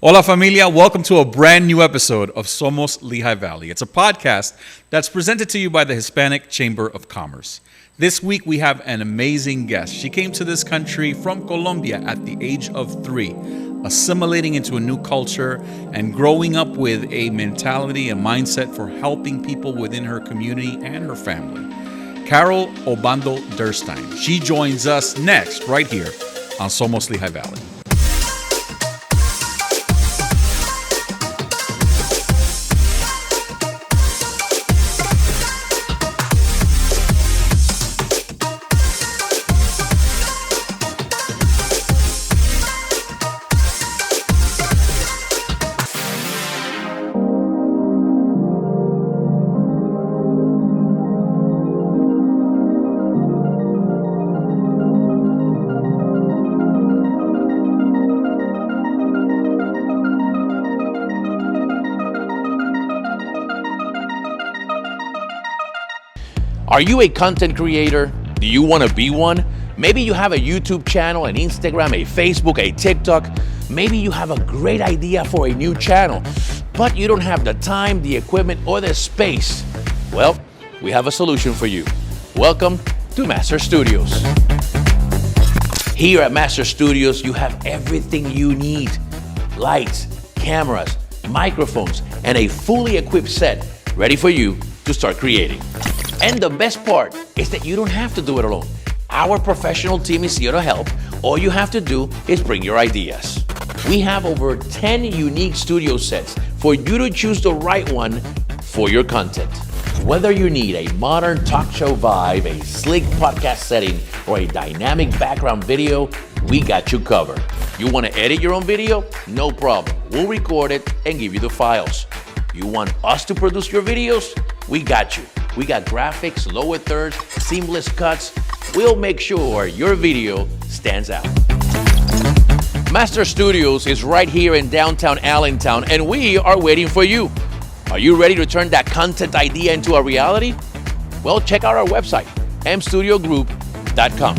Hola familia, welcome to a brand new episode of Somos Lehigh Valley. It's a podcast that's presented to you by the Hispanic Chamber of Commerce. This week we have an amazing guest. She came to this country from Colombia at the age of 3, assimilating into a new culture and growing up with a mentality and mindset for helping people within her community and her family. Carol Obando-Derstine. She joins us next right here on Somos Lehigh Valley. Are you a content creator? Do you want to be one? Maybe you have a YouTube channel, an Instagram, a Facebook, a TikTok. Maybe you have a great idea for a new channel, but you don't have the time, the equipment, or the space. Well, we have a solution for you. Welcome to Master Studios. Here at Master Studios, you have everything you need. Lights, cameras, microphones, and a fully equipped set ready for you to start creating. And the best part is that you don't have to do it alone. Our professional team is here to help. All you have to do is bring your ideas. We have over 10 unique studio sets for you to choose the right one for your content. Whether you need a modern talk show vibe, a sleek podcast setting, or a dynamic background video, we got you covered. You want to edit your own video? No problem. We'll record it and give you the files. You want us to produce your videos? We got you. We got graphics, lower thirds, seamless cuts. We'll make sure your video stands out. Master Studios is right here in downtown Allentown, and we are waiting for you. Are you ready to turn that content idea into a reality? Well, check out our website, mstudiogroup.com.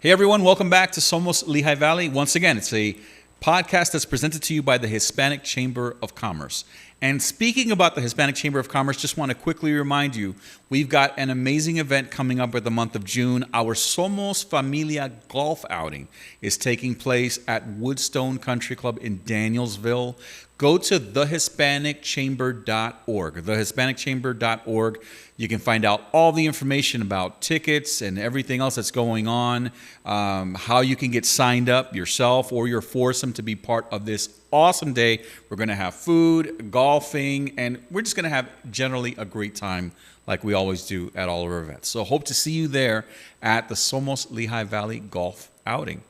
Hey everyone, welcome back to Somos Lehigh Valley. Once again, it's a podcast that's presented to you by the Hispanic Chamber of Commerce. And speaking about the Hispanic Chamber of Commerce, just want to quickly remind you, we've got an amazing event coming up in the month of June. Our Somos Familia Golf Outing is taking place at Woodstone Country Club in Danielsville. Go to thehispanicchamber.org. Thehispanicchamber.org. You can find out all the information about tickets and everything else that's going on, how you can get signed up yourself or your foursome to be part of this awesome day. We're going to have food, golfing, and we're just going to have generally a great time like we always do at all of our events. So hope to see you there at the Somos Lehigh Valley Golf Outing.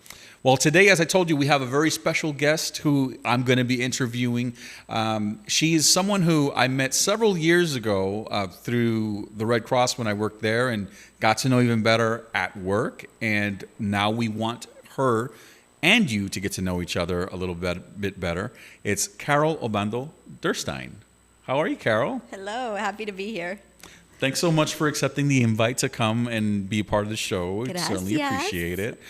Well, today, as I told you, we have a very special guest who I'm going to be interviewing. She is someone who I met several years ago through the Red Cross when I worked there and got to know even better at work. And now we want her and you to get to know each other a little bit better. It's Carol Obando-Derstine. How are you, Carol? Hello, happy to be here. Thanks so much for accepting the invite to come and be a part of the show. We certainly appreciate it.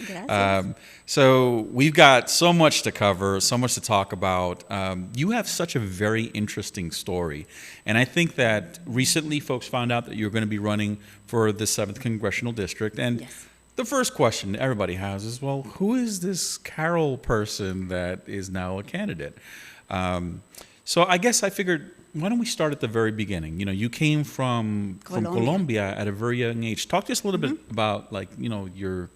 So we've got so much to cover, so much to talk about. You have such a very interesting story. And I think that recently folks found out that you're going to be running for the 7th Congressional District. And the first question everybody has is, well, who is this Carol person that is now a candidate? So I guess I figured, why don't we start at the very beginning? You know, you came from Colombia at a very young age. Talk to us a little bit about, like, you know, your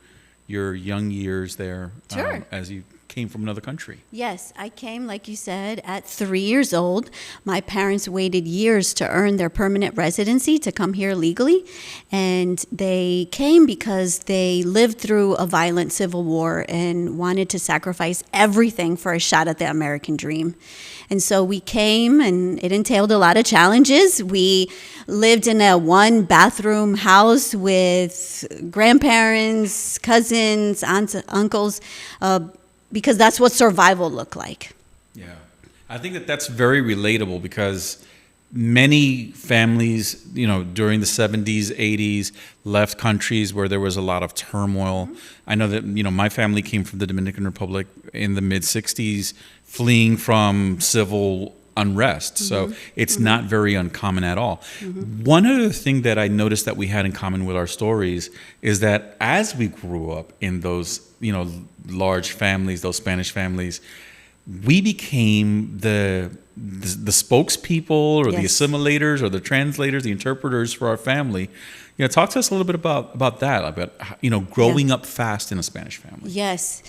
young years there. Sure. As you came from another country. Yes, I came, like you said, at 3 years old. My parents waited years to earn their permanent residency to come here legally. And they came because they lived through a violent civil war and wanted to sacrifice everything for a shot at the American dream. And so we came, and it entailed a lot of challenges. We lived in a one-bathroom house with grandparents, cousins, aunts, uncles, because that's what survival looked like. Yeah. I think that that's very relatable because many families, during the 70s, 80s, left countries where there was a lot of turmoil. I know that, my family came from the Dominican Republic in the mid-60s, fleeing from civil unrest. So it's not very uncommon at all. One other thing that I noticed that we had in common with our stories is that as we grew up in those, large families, those Spanish families, we became the spokespeople or the assimilators or the translators, the interpreters for our family. Talk to us a little bit about that, about growing up fast in a Spanish family. Yes,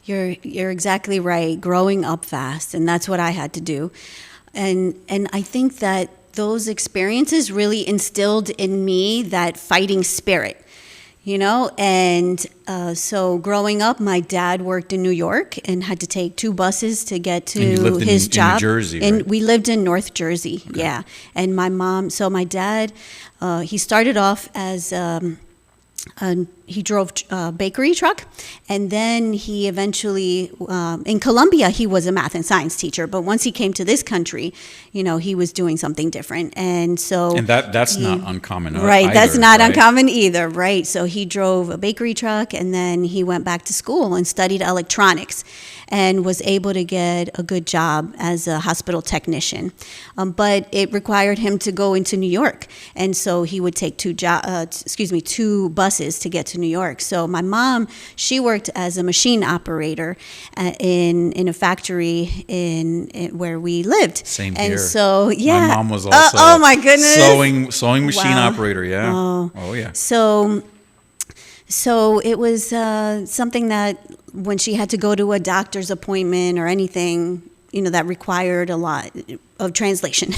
you're exactly right. Growing up fast, and that's what I had to do. And I think that those experiences really instilled in me that fighting spirit. And so growing up, my dad worked in New York and had to take 2 buses to get to his job. In New Jersey, and right? we lived in North Jersey, yeah. And my dad, he started off as he drove a bakery truck, and then he eventually, in Colombia, he was a math and science teacher. But once he came to this country, he was doing something different. And so, and that's not uncommon, right? Either, that's not right? uncommon either, right? So he drove a bakery truck, and then he went back to school and studied electronics, and was able to get a good job as a hospital technician. But it required him to go into New York, and so he would take 2 buses to get to New York. So my mom, she worked as a machine operator in a factory in where we lived. Same and here. So yeah, my mom was also oh my goodness, sewing machine Wow. operator. Yeah. Oh Yeah. So it was something that when she had to go to a doctor's appointment or anything, that required a lot of translation.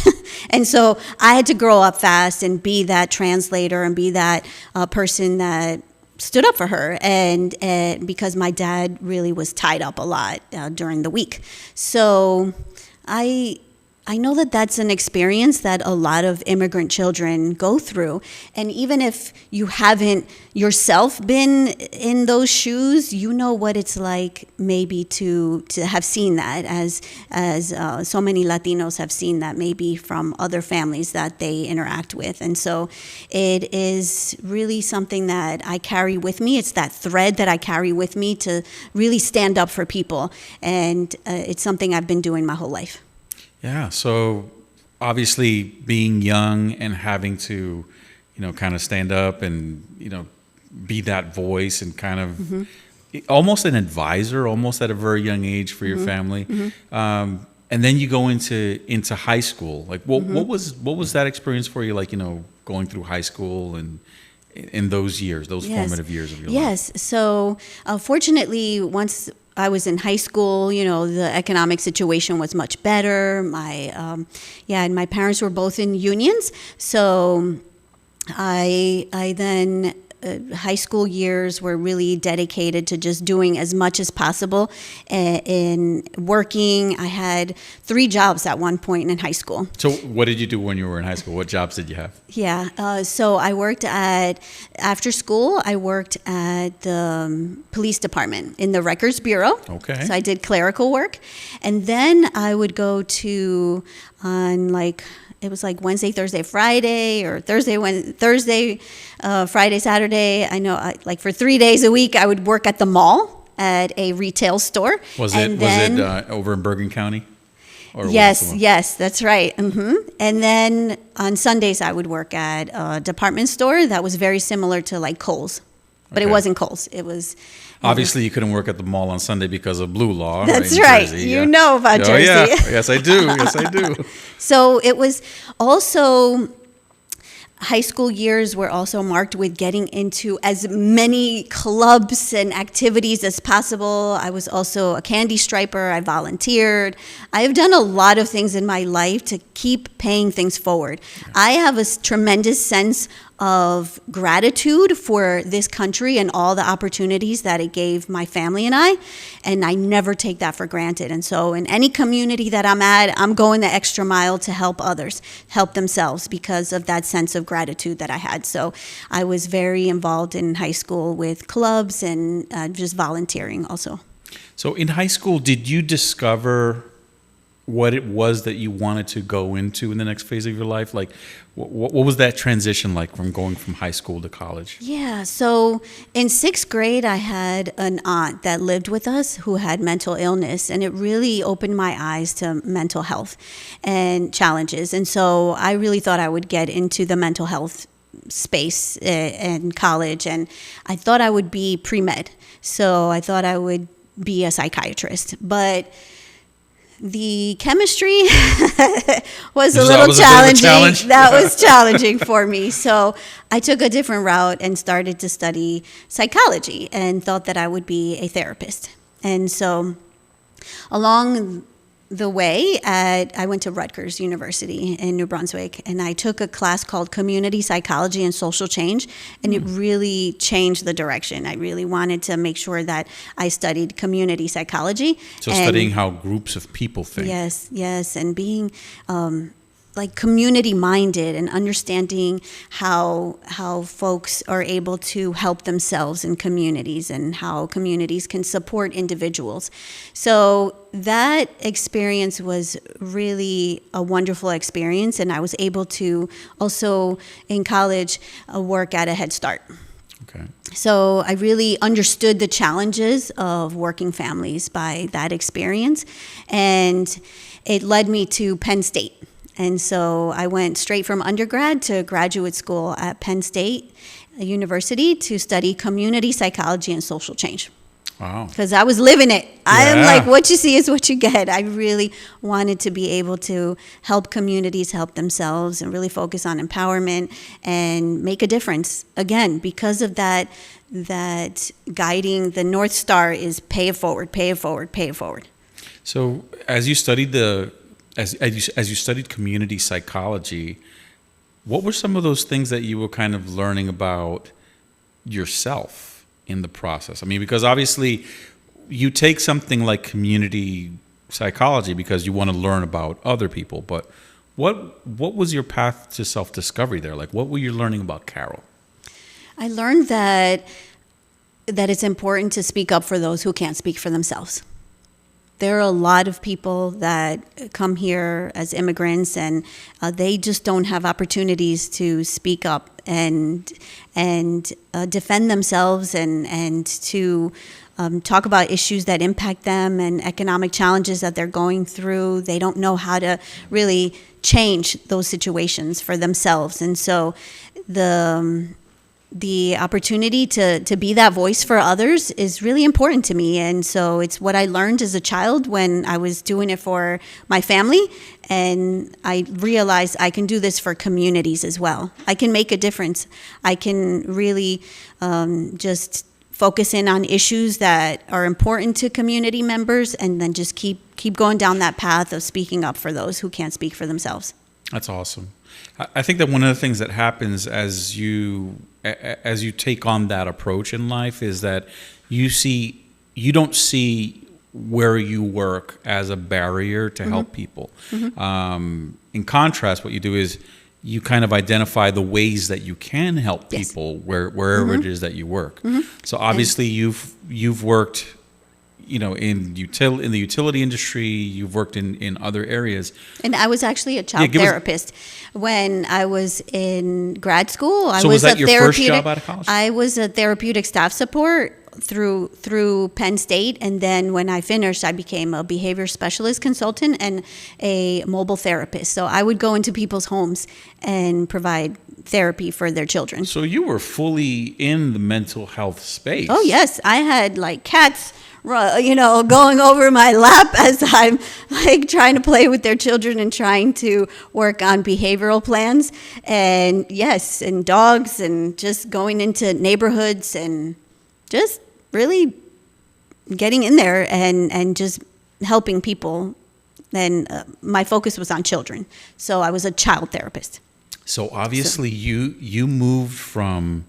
And so I had to grow up fast and be that translator and be that person that stood up for her. And because my dad really was tied up a lot during the week. So I know that that's an experience that a lot of immigrant children go through. And even if you haven't yourself been in those shoes, you know what it's like maybe to have seen that as so many Latinos have seen that maybe from other families that they interact with. And so it is really something that I carry with me. It's that thread that I carry with me to really stand up for people. And it's something I've been doing my whole life. Yeah. So obviously being young and having to, kind of stand up and, be that voice and kind of almost an advisor, almost at a very young age for your family. And then you go into high school. Like what was that experience for you? Like, going through high school and in those years, those formative years of your life? Yes. So fortunately, once I was in high school, the economic situation was much better. And my parents were both in unions. So I then, high school years were really dedicated to just doing as much as possible in working. I had 3 jobs at one point in high school. So what did you do when you were in high school? What jobs did you have? Yeah, so I worked after school, I worked at the police department in the records bureau. Okay. So I did clerical work. And then I would go to, it was like Wednesday, Thursday, Friday, or Thursday, Friday, Saturday. I know, for 3 days a week, I would work at the mall at a retail store. Was it over in Bergen County? Or Yes, that's right. And then on Sundays, I would work at a department store that was very similar to like Kohl's, but it wasn't Kohl's. It was. Obviously, you couldn't work at the mall on Sunday because of blue law. That's right. Jersey, you know about Jersey. Yeah. Yes, I do. Yes, I do. So it was also, high school years were also marked with getting into as many clubs and activities as possible. I was also a candy striper. I volunteered. I have done a lot of things in my life to keep paying things forward. I have a tremendous sense of gratitude for this country and all the opportunities that it gave my family and I never take that for granted. And so in any community that I'm at, I'm going the extra mile to help others, help themselves because of that sense of gratitude that I had. So I was very involved in high school with clubs and just volunteering also. So in high school, did you discover what it was that you wanted to go into in the next phase of your life? Like, what was that transition like from going from high school to college? Yeah, so in 6th grade, I had an aunt that lived with us who had mental illness, and it really opened my eyes to mental health and challenges. And so I really thought I would get into the mental health space in college, and I thought I would be pre-med. So I thought I would be a psychiatrist, but the chemistry was a little challenging. That was challenging for me. So I took a different route and started to study psychology and thought that I would be a therapist. And so along the way, I went to Rutgers University in New Brunswick, and I took a class called Community Psychology and Social Change, and it really changed the direction. I really wanted to make sure that I studied community psychology. So studying how groups of people think. Yes, and being like community minded and understanding how folks are able to help themselves in communities and how communities can support individuals. So that experience was really a wonderful experience, and I was able to also in college work at a Head Start. Okay. So I really understood the challenges of working families by that experience, and it led me to Penn State. And so I went straight from undergrad to graduate school at Penn State University to study community psychology and social change. Wow. Because I was living it. I am Yeah. like, what you see is what you get. I really wanted to be able to help communities help themselves and really focus on empowerment and make a difference. Again, because of that guiding, the North Star is pay it forward, pay it forward, pay it forward. So as you studied as you studied community psychology, what were some of those things that you were kind of learning about yourself in the process? I mean, because obviously you take something like community psychology because you want to learn about other people, but what was your path to self-discovery there? Like, what were you learning about Carol? I learned that it's important to speak up for those who can't speak for themselves. There are a lot of people that come here as immigrants, and they just don't have opportunities to speak up and defend themselves and to talk about issues that impact them and economic challenges that they're going through. They don't know how to really change those situations for themselves, and so the opportunity to be that voice for others is really important to me. And so it's what I learned as a child when I was doing it for my family. And I realized I can do this for communities as well. I can make a difference. I can really just focus in on issues that are important to community members and then just keep going down that path of speaking up for those who can't speak for themselves. That's awesome. I think that one of the things that happens as you take on that approach in life is that you don't see where you work as a barrier to help people. In contrast, what you do is you kind of identify the ways that you can help people wherever it is that you work. So obviously you've worked, in the utility industry, you've worked in other areas. And I was actually a child therapist when I was in grad school. So was that your first job out of college? I was a therapeutic staff support through Penn State, and then when I finished, I became a behavior specialist consultant and a mobile therapist. So I would go into people's homes and provide therapy for their children. So you were fully in the mental health space. Oh yes, I had like cats, going over my lap as I'm like trying to play with their children and trying to work on behavioral plans. And yes, and dogs, and just going into neighborhoods and just really getting in there and just helping people. And my focus was on children. So I was a child therapist. So obviously you moved from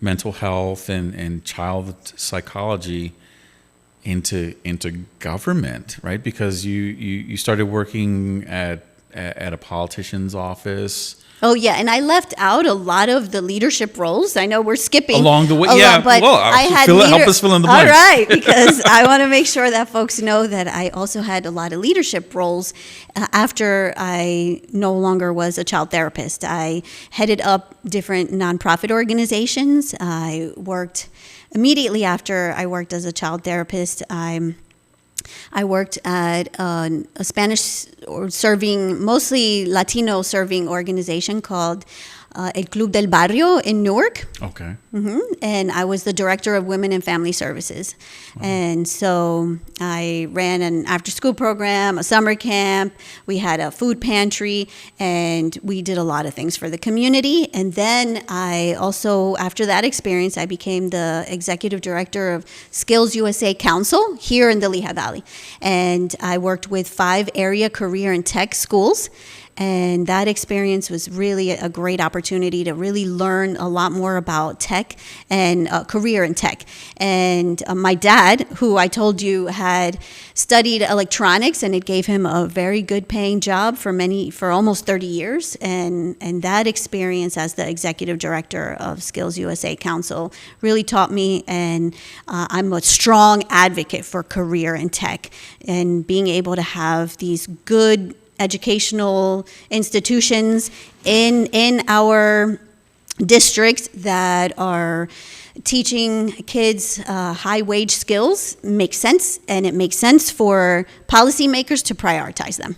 mental health and child psychology into government, right? Because you started working at a politician's office. Oh yeah, and I left out a lot of the leadership roles. I know we're skipping Along the way, a yeah. lot, but Well, I had help us fill in the blanks. All right, because I want to make sure that folks know that I also had a lot of leadership roles after I no longer was a child therapist. I headed up different nonprofit organizations. I worked immediately after I worked as a child therapist. I worked at a Spanish or serving, mostly Latino serving organization called El Club del Barrio in Newark. Okay. And I was the director of Women and Family Services. Wow. And so I ran an after-school program, a summer camp. We had a food pantry, and we did a lot of things for the community. And then I also, after that experience, I became the executive director of Skills USA Council here in the Lehigh Valley. And I worked with 5 area career and tech schools. And that experience was really a great opportunity to really learn a lot more about tech and career in tech. And my dad, who I told you had studied electronics, and it gave him a very good paying job for almost 30 years. And that experience as the executive director of Skills USA Council really taught me, and I'm a strong advocate for career in tech and being able to have these good educational institutions in our districts that are teaching kids high wage skills makes sense, and it makes sense for policymakers to prioritize them.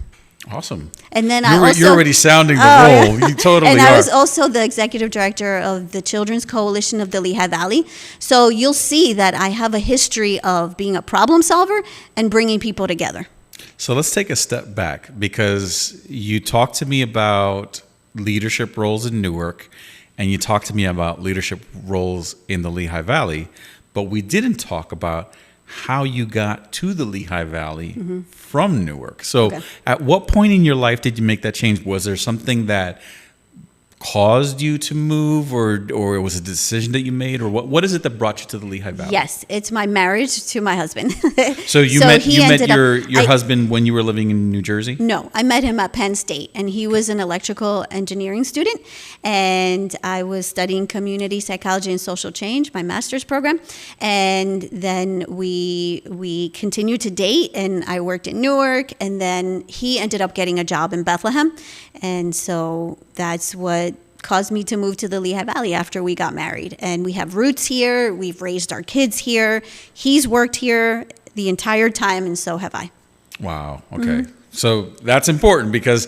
Awesome. And then you're already sounding the role. Yeah. You totally and are. I was also the executive director of the Children's Coalition of the Lehigh Valley. So you'll see that I have a history of being a problem solver and bringing people together. So let's take a step back, because you talked to me about leadership roles in Newark, and you talked to me about leadership roles in the Lehigh Valley, but we didn't talk about how you got to the Lehigh Valley from Newark. So At what point in your life did you make that change? Was there something that caused you to move, or was it a decision that you made, or what is it that brought you to the Lehigh Valley? Yes, it's my marriage to my husband. So you met your husband when you were living in New Jersey? No, I met him at Penn State, and he was an electrical engineering student, and I was studying community psychology and social change, my master's program, and then we continued to date, and I worked in Newark, and then he ended up getting a job in Bethlehem, and so that's what caused me to move to the Lehigh Valley after we got married. And we have roots here. We've raised our kids here. He's worked here the entire time, and so have I. Wow. Okay. So that's important, because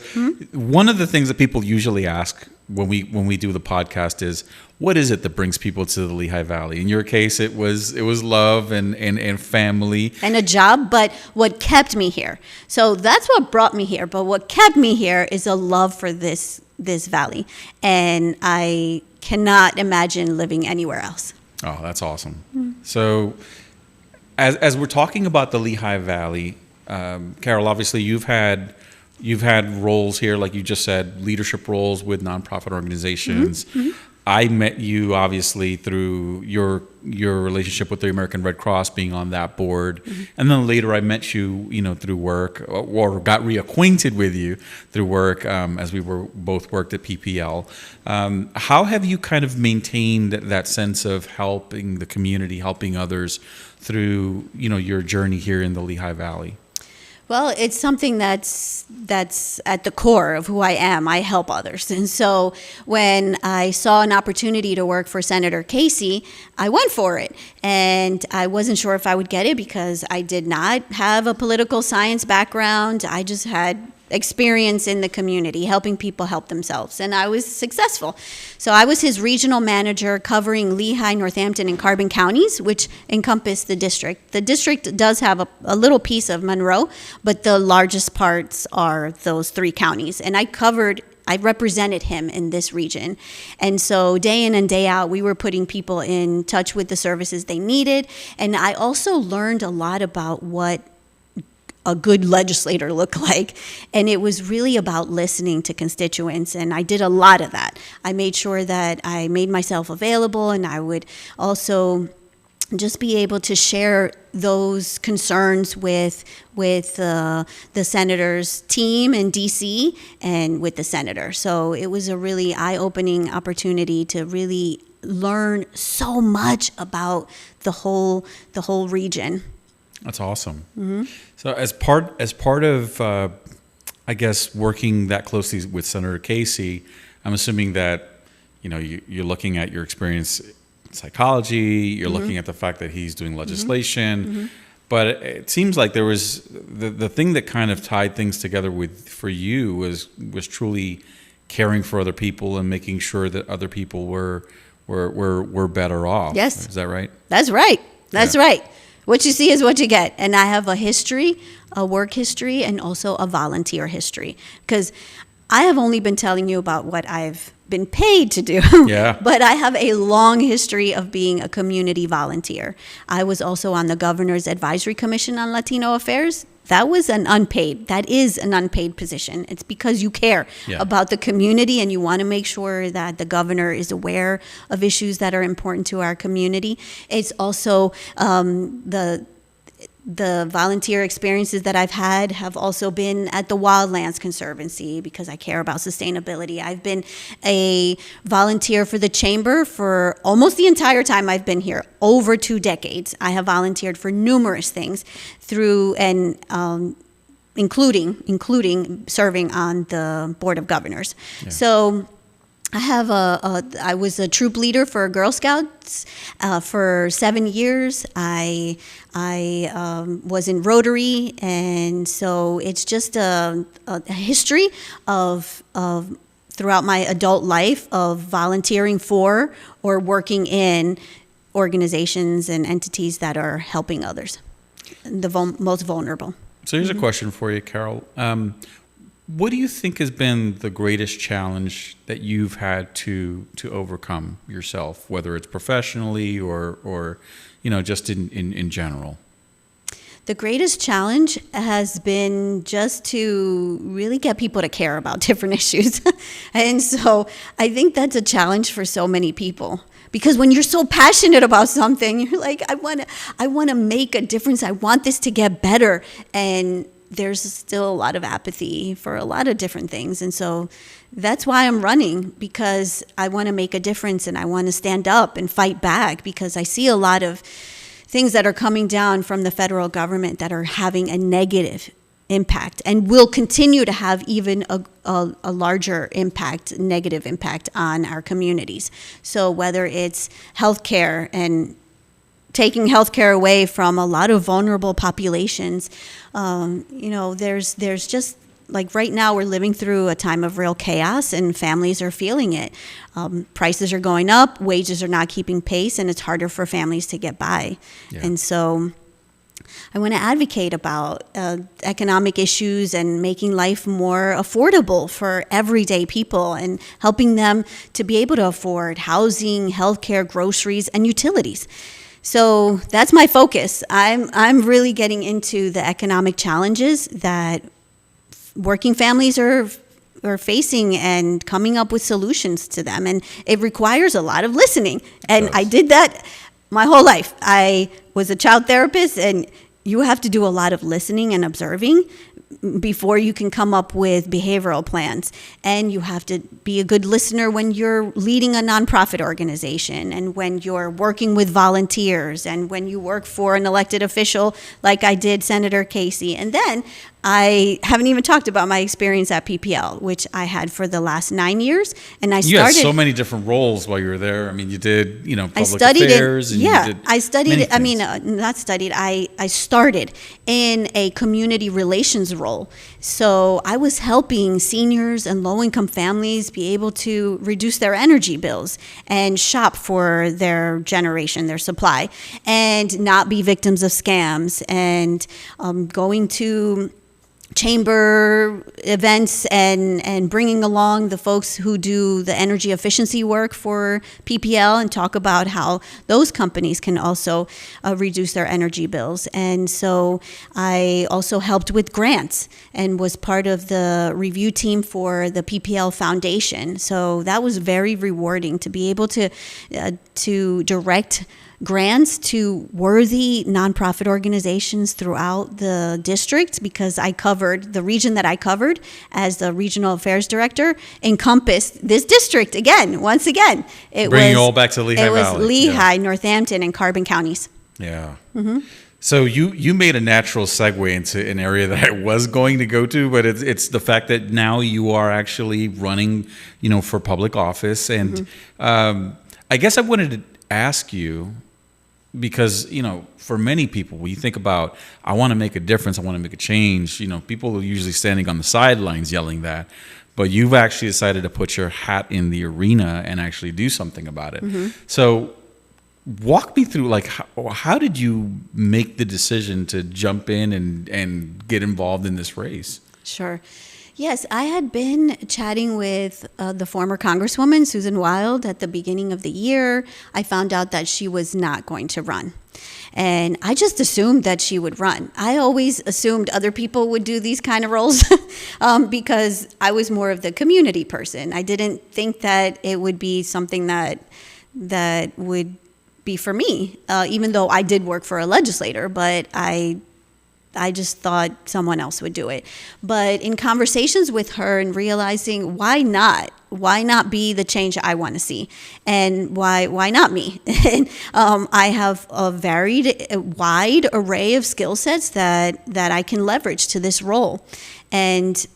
one of the things that people usually ask when we do the podcast is, what is it that brings people to the Lehigh Valley? In your case, it was love and family and a job, but what kept me here. So that's what brought me here. But what kept me here is a love for this valley, and I cannot imagine living anywhere else. Oh, that's awesome. So as we're talking about the Lehigh Valley, Carol, obviously you've had roles here, like you just said, leadership roles with nonprofit organizations. I met you obviously through your relationship with the American Red Cross, being on that board, and then later I met you, through work, or got reacquainted with you through work, as we were both worked at PPL. How have you kind of maintained that sense of helping the community, helping others through your journey here in the Lehigh Valley? Well, it's something that's at the core of who I am. I help others. And so when I saw an opportunity to work for Senator Casey, I went for it. And I wasn't sure if I would get it because I did not have a political science background. I just had experience in the community, helping people help themselves. And I was successful. So I was his regional manager covering Lehigh, Northampton, and Carbon counties, which encompass the district. The district does have a little piece of Monroe, but the largest parts are those 3 counties. And I represented him in this region. And so day in and day out, we were putting people in touch with the services they needed. And I also learned a lot about what a good legislator look like. And it was really about listening to constituents. And I did a lot of that. I made sure that I made myself available, and I would also just be able to share those concerns with the senator's team in DC and with the senator. So it was a really eye-opening opportunity to really learn so much about the whole region. That's awesome. Mm-hmm. So as part of, I guess, working that closely with Senator Casey, I'm assuming that, you're looking at your experience in psychology, you're Mm-hmm. looking at the fact that he's doing legislation, mm-hmm. But it seems like there was the thing that kind of tied things together for you was truly caring for other people and making sure that other people were better off. Yes. Is that right? That's right. That's Yeah. right. What you see is what you get. And I have a history, a work history, and also a volunteer history. Because I have only been telling you about what I've been paid to do. Yeah. But I have a long history of being a community volunteer. I was also on the Governor's Advisory Commission on Latino Affairs. That is an unpaid position. It's because you care Yeah. about the community and you want to make sure that the governor is aware of issues that are important to our community. It's also the volunteer experiences that I've had have also been at the Wildlands Conservancy because I care about sustainability. I've been a volunteer for the Chamber for almost the entire time I've been here, over 2 decades. I have volunteered for numerous things through and including serving on the Board of Governors. Yeah. So I was a troop leader for Girl Scouts for 7 years. I was in Rotary, and so it's just a history of throughout my adult life of volunteering for or working in organizations and entities that are helping others, the most vulnerable. So here's a question for you, Carol. What do you think has been the greatest challenge that you've had to overcome yourself, whether it's professionally or just in general? The greatest challenge has been just to really get people to care about different issues. And so I think that's a challenge for so many people. Because when you're so passionate about something, you're like, I want to make a difference. I want this to get better. And there's still a lot of apathy for a lot of different things. And so that's why I'm running, because I want to make a difference and I want to stand up and fight back, because I see a lot of things that are coming down from the federal government that are having a negative impact and will continue to have even a larger impact, negative impact on our communities. So whether it's healthcare and taking healthcare away from a lot of vulnerable populations, there's just, like right now we're living through a time of real chaos and families are feeling it. Prices are going up, wages are not keeping pace, and it's harder for families to get by. Yeah. And so I want to advocate about economic issues and making life more affordable for everyday people and helping them to be able to afford housing, healthcare, groceries, and utilities. So that's my focus. I'm really getting into the economic challenges that working families are facing and coming up with solutions to them. And it requires a lot of listening. And I did that my whole life. I was a child therapist, and you have to do a lot of listening and observing before you can come up with behavioral plans. And you have to be a good listener when you're leading a nonprofit organization, and when you're working with volunteers, and when you work for an elected official like I did, Senator Casey. And then I haven't even talked about my experience at PPL, which I had for the last 9 years. And I You had started so many different roles while you were there. I mean, you did, I public studied affairs. it. And Yeah, you did I studied many it. I mean, things. not studied. I started in a community relations role. So I was helping seniors and low-income families be able to reduce their energy bills and shop for their generation, their supply, and not be victims of scams, and going to chamber events and bringing along the folks who do the energy efficiency work for PPL and talk about how those companies can also reduce their energy bills. And so I also helped with grants and was part of the review team for the PPL Foundation. So that was very rewarding to be able to direct grants to worthy nonprofit organizations throughout the district, because I covered the region that I covered as the regional affairs director encompassed this district again. Once again, Bringing you all back to Lehigh It was Valley. Lehigh, Northampton, and Carbon counties. Yeah. So you made a natural segue into an area that I was going to go to, but it's the fact that now you are actually running, for public office. And I guess I wanted to ask you, because, for many people, when you think about, I want to make a difference, I want to make a change, people are usually standing on the sidelines yelling that. But you've actually decided to put your hat in the arena and actually do something about it. So walk me through, how did you make the decision to jump in and get involved in this race? Sure. Yes, I had been chatting with the former Congresswoman, Susan Wild, at the beginning of the year. I found out that she was not going to run. And I just assumed that she would run. I always assumed other people would do these kind of roles because I was more of the community person. I didn't think that it would be something that would be for me, even though I did work for a legislator, but I just thought someone else would do it. But in conversations with her and realizing, why not? Why not be the change I want to see? And why not me? And I have a wide array of skill sets that I can leverage to this role. And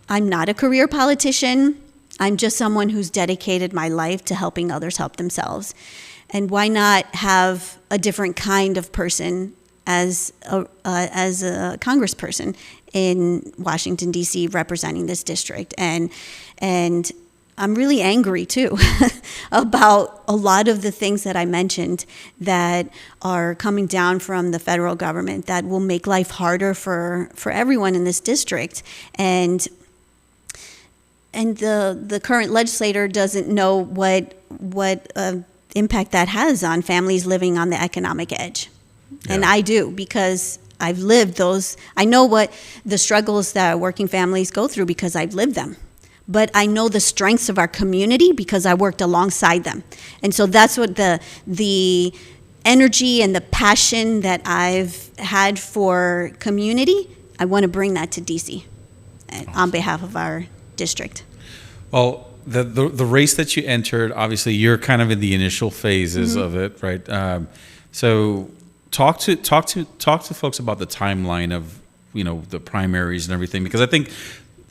I'm not a career politician. I'm just someone who's dedicated my life to helping others help themselves. And why not have a different kind of person as a congressperson in Washington, D.C., representing this district? And I'm really angry, too, about a lot of the things that I mentioned that are coming down from the federal government that will make life harder for everyone in this district. And the current legislator doesn't know what impact that has on families living on the economic edge. Yeah. And I do, because I've lived those. I know what the struggles that working families go through because I've lived them. But I know the strengths of our community because I worked alongside them. And so that's what the energy and the passion that I've had for community, I want to bring that to DC on behalf of our district. Well, the race that you entered, obviously you're kind of in the initial phases of it, right? So talk to folks about the timeline of the primaries and everything, because I think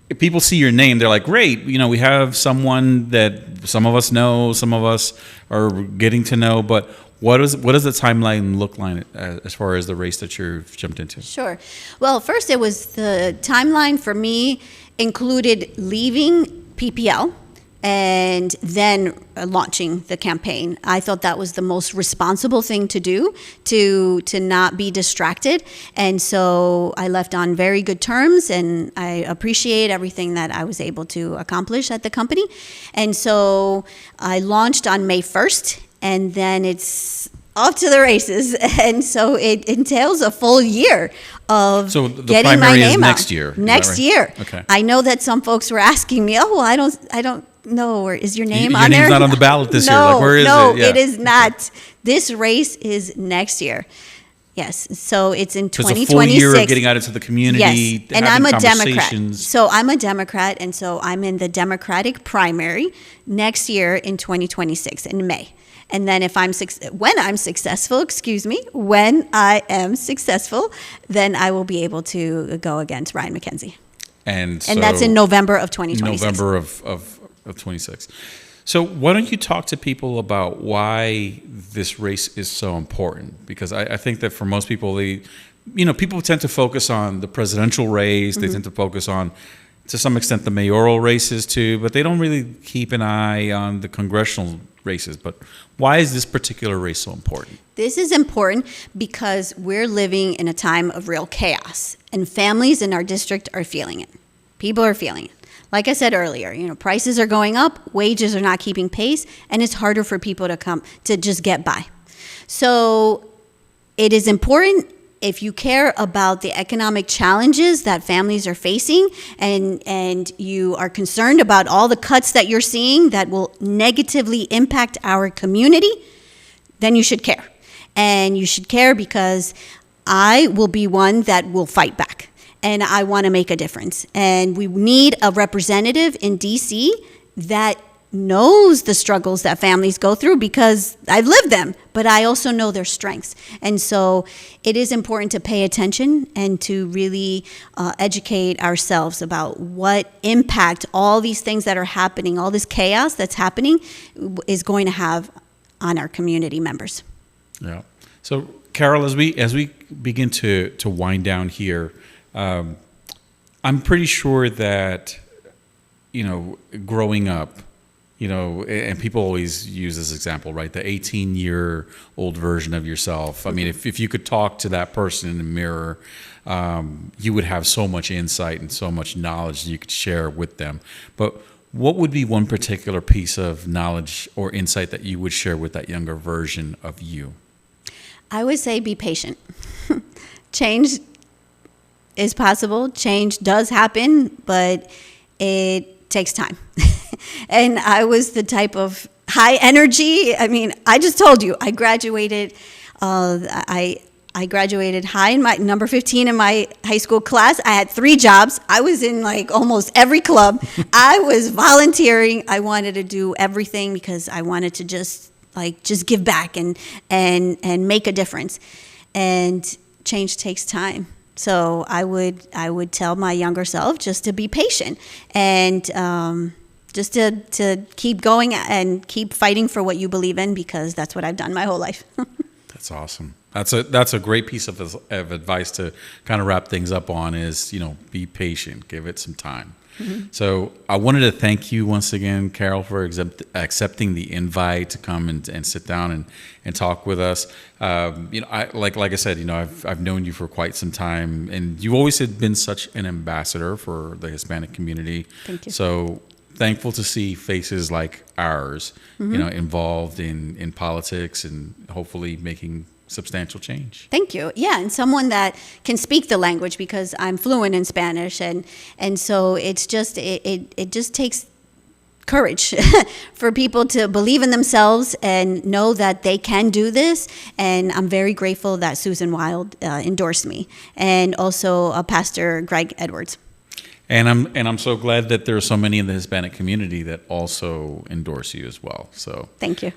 if people see your name, they're like, great, we have someone that some of us know, some of us are getting to know, but what does the timeline look like as far as the race that you've jumped into? Sure. Well, first, it was the timeline for me included leaving PPL and then launching the campaign. I thought that was the most responsible thing to do, to not be distracted. And so I left on very good terms, and I appreciate everything that I was able to accomplish at the company. And so I launched on May 1st, and then it's off to the races. And so it entails a full year of getting my name out. Next year. Next year. Okay. I know that some folks were asking me, oh, I don't know, or is your name your on there? name's not on the ballot this year. No, Like, where is no, it? Yeah. it is not. This race is next year. Yes. So it's in So it's a full year 2026. of getting out into the community, Yes, and having I'm a Democrat. conversations. So I'm a Democrat, and so I'm in the Democratic primary next year in 2026 in May. And then when I'm successful, when I am successful, then I will be able to go against Ryan McKenzie. And That's in November of 2026. November of 26. So why don't you talk to people about why this race is so important? Because I think that for most people, people tend to focus on the presidential race. They tend to focus on, to some extent, the mayoral races too, but they don't really keep an eye on the congressional races. But why is this particular race so important? This is important because we're living in a time of real chaos, and families in our district are feeling it. People are feeling it. Like I said earlier, prices are going up, wages are not keeping pace, and it's harder for people to just get by. So it is important, if you care about the economic challenges that families are facing, and you are concerned about all the cuts that you're seeing that will negatively impact our community, then you should care. And you should care because I will be one that will fight back. And I want to make a difference. And we need a representative in DC that knows the struggles that families go through, because I've lived them, but I also know their strengths. And so it is important to pay attention and to really educate ourselves about what impact all these things that are happening, all this chaos that's happening, is going to have on our community members. Yeah. So Carol, as we begin to wind down here, I'm pretty sure that, growing up, and people always use this example, right? The 18-year-old version of yourself. I mean, if you could talk to that person in the mirror, you would have so much insight and so much knowledge that you could share with them. But what would be one particular piece of knowledge or insight that you would share with that younger version of you? I would say be patient. Change is possible. Change does happen, but it takes time. And I was the type of high energy. I mean, I just told you, I graduated. I graduated high in my number 15 in my high school class. I had 3 jobs. I was in almost every club. I was volunteering. I wanted to do everything because I wanted to just give back and make a difference. And change takes time. So I would tell my younger self just to be patient and just to keep going and keep fighting for what you believe in, because that's what I've done my whole life. That's awesome. That's a great piece of advice to kind of wrap things up on is, be patient, give it some time. Mm-hmm. So I wanted to thank you once again, Carol, for accepting the invite to come and sit down and talk with us. Like I said, I've known you for quite some time, and you always had been such an ambassador for the Hispanic community. Thank you. So thankful to see faces like ours, involved in politics and hopefully making substantial change. Thank you. Yeah, and someone that can speak the language, because I'm fluent in Spanish, and so it's just it just takes courage for people to believe in themselves and know that they can do this. And I'm very grateful that Susan Wild endorsed me, and also Pastor Greg Edwards. And I'm so glad that there are so many in the Hispanic community that also endorse you as well. So thank you.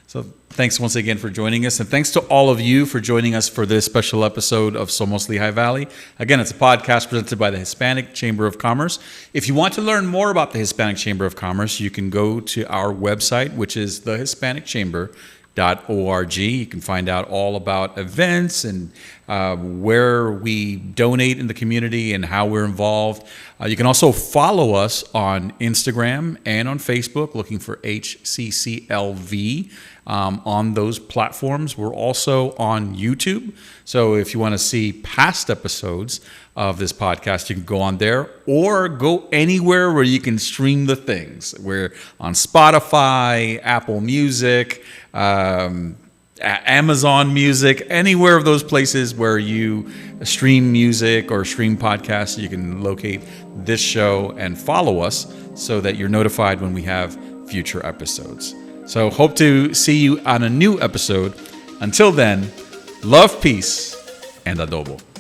So thanks once again for joining us, and thanks to all of you for joining us for this special episode of Somos Lehigh Valley. Again, it's a podcast presented by the Hispanic Chamber of Commerce. If you want to learn more about the Hispanic Chamber of Commerce, you can go to our website, which is thehispanicchamber.org. You can find out all about events and where we donate in the community and how we're involved. You can also follow us on Instagram and on Facebook, looking for HCCLV. On those platforms. We're also on YouTube. So if you want to see past episodes of this podcast, you can go on there or go anywhere where you can stream the things. We're on Spotify, Apple Music, Amazon Music, anywhere of those places where you stream music or stream podcasts, you can locate this show and follow us so that you're notified when we have future episodes. So hope to see you on a new episode. Until then, Love, peace, and adobo.